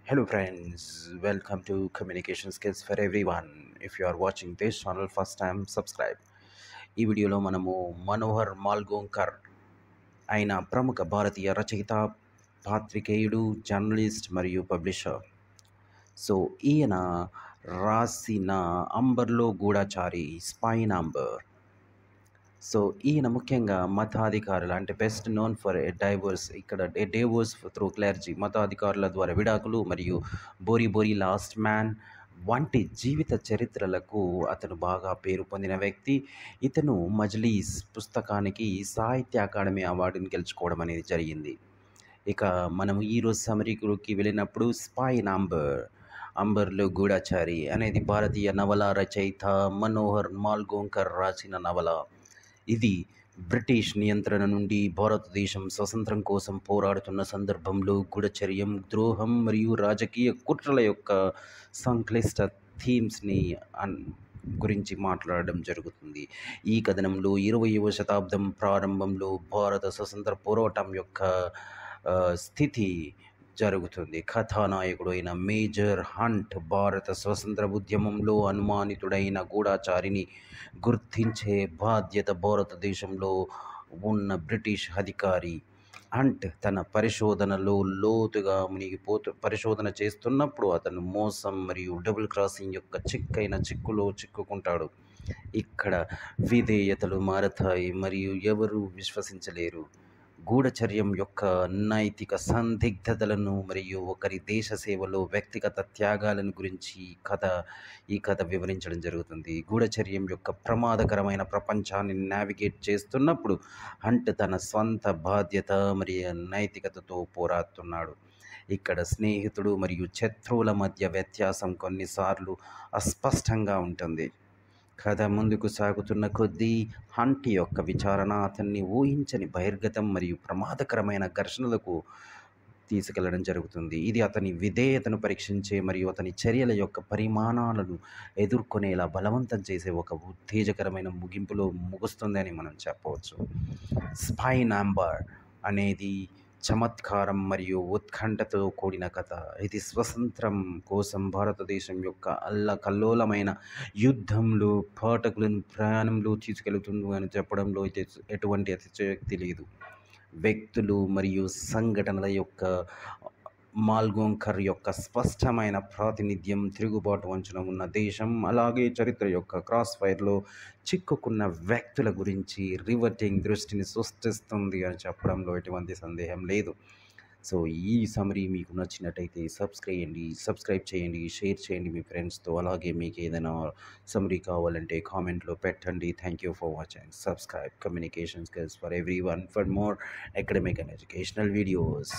Hello friends, welcome to Communication Skills for Everyone. If you are watching this channel first time, subscribe. ఈ వీడియోలో మనము మనోహర్ మాల్గోంకర్ అయిన ప్రముఖ భారతీయ రచయిత, పాత్రికేయుడు, జర్నలిస్ట్ మరియు పబ్లిషర్. సో ఈయన రాసిన అంబర్లో గూఢచారి, స్పై నంబర్. సో ఈయన ముఖ్యంగా మతాధికారులు అంటే best known for a divorce through clergy, మతాధికారుల ద్వారా విడాకులు మరియు బోరీ బోరీ లాస్ట్ మ్యాన్ వంటి జీవిత చరిత్రలకు అతను బాగా పేరు పొందిన వ్యక్తి. ఇతను మజ్లీస్ పుస్తకానికి సాహిత్య అకాడమీ అవార్డుని గెలుచుకోవడం అనేది జరిగింది. ఇక మనం ఈరోజు సమరీకి వెళ్ళినప్పుడు స్పై అంబర్లో గూఢచారి అనేది భారతీయ నవల రచయిత మనోహర్ మాల్గోంకర్ రాసిన నవల. ఇది బ్రిటిష్ నియంత్రణ నుండి భారతదేశం స్వతంత్రం కోసం పోరాడుతున్న సందర్భంలో గూఢచర్యం, ద్రోహం మరియు రాజకీయ కుట్రల యొక్క సంక్లిష్ట థీమ్స్ని గురించి మాట్లాడడం జరుగుతుంది. ఈ కథనంలో 20వ శతాబ్దం ప్రారంభంలో భారత స్వతంత్ర పోరాటం యొక్క స్థితి జరుగుతుంది. కథానాయకుడు అయిన మేజర్ హంట్ భారత స్వతంత్ర ఉద్యమంలో అనుమానితుడైన గూఢచారిని గుర్తించే బాధ్యత భారతదేశంలో ఉన్న బ్రిటిష్ అధికారి. హంట్ తన పరిశోధనలో లోతుగా పరిశోధన చేస్తున్నప్పుడు అతను మోసం మరియు డబుల్ క్రాసింగ్ యొక్క చిక్కులో చిక్కుకుంటాడు. ఇక్కడ విధేయతలు మారతాయి మరియు ఎవరు విశ్వసించలేరు. గూఢచర్యం యొక్క నైతిక సందిగ్ధతలను మరియు ఒకరి దేశ సేవలో వ్యక్తిగత త్యాగాలను గురించి ఈ కథ వివరించడం జరుగుతుంది. గూఢచర్యం యొక్క ప్రమాదకరమైన ప్రపంచాన్ని నావిగేట్ చేస్తున్నప్పుడు హంట్ తన స్వంత బాధ్యత మరియు నైతికతతో పోరాడుతున్నాడు. ఇక్కడ స్నేహితుడు మరియు శత్రువుల మధ్య వ్యత్యాసం కొన్నిసార్లు అస్పష్టంగా ఉంటుంది. కథ ముందుకు సాగుతున్న కొద్దీ హంట్ యొక్క విచారణ అతన్ని ఊహించని బహిర్గతం మరియు ప్రమాదకరమైన ఘర్షణలకు తీసుకెళ్లడం జరుగుతుంది. ఇది అతని విధేయతను పరీక్షించే మరియు అతని చర్యల యొక్క పరిమాణాలను ఎదుర్కొనేలా బలవంతం చేసే ఒక ఉత్తేజకరమైన ముగింపులో ముగుస్తుందని మనం చెప్పవచ్చు. స్పై నంబర్ అనేది చమత్కారం మరియు ఉత్కంఠతో కూడిన కథ. ఇది స్వతంత్రం కోసం భారతదేశం యొక్క అల్లకల్లోలమైన యుద్ధంలో పాఠకులను ప్రయాణంలో తీసుకెళ్తుంది అని చెప్పడంలో ఎటువంటి అతిశయోక్తి లేదు. వ్యక్తులు మరియు సంఘటనల యొక్క మాల్గోంకర్ యొక్క స్పష్టమైన ప్రాతినిధ్యం తిరుగుబాటు అంచున ఉన్న దేశం, అలాగే చరిత్ర యొక్క క్రాస్ ఫైర్లో చిక్కుకున్న వ్యక్తుల గురించి రివర్టింగ్ దృష్టిని సృష్టిస్తుంది అని చెప్పడంలో ఎటువంటి సందేహం లేదు. సో ఈ సమరీ మీకు నచ్చినట్టయితే సబ్స్క్రైబ్ చేయండి, షేర్ చేయండి మీ ఫ్రెండ్స్తో. అలాగే మీకు ఏదైనా సమరీ కావాలంటే కామెంట్లో పెట్టండి. Thank you for watching. Subscribe communication skills for everyone for more academic and educational videos.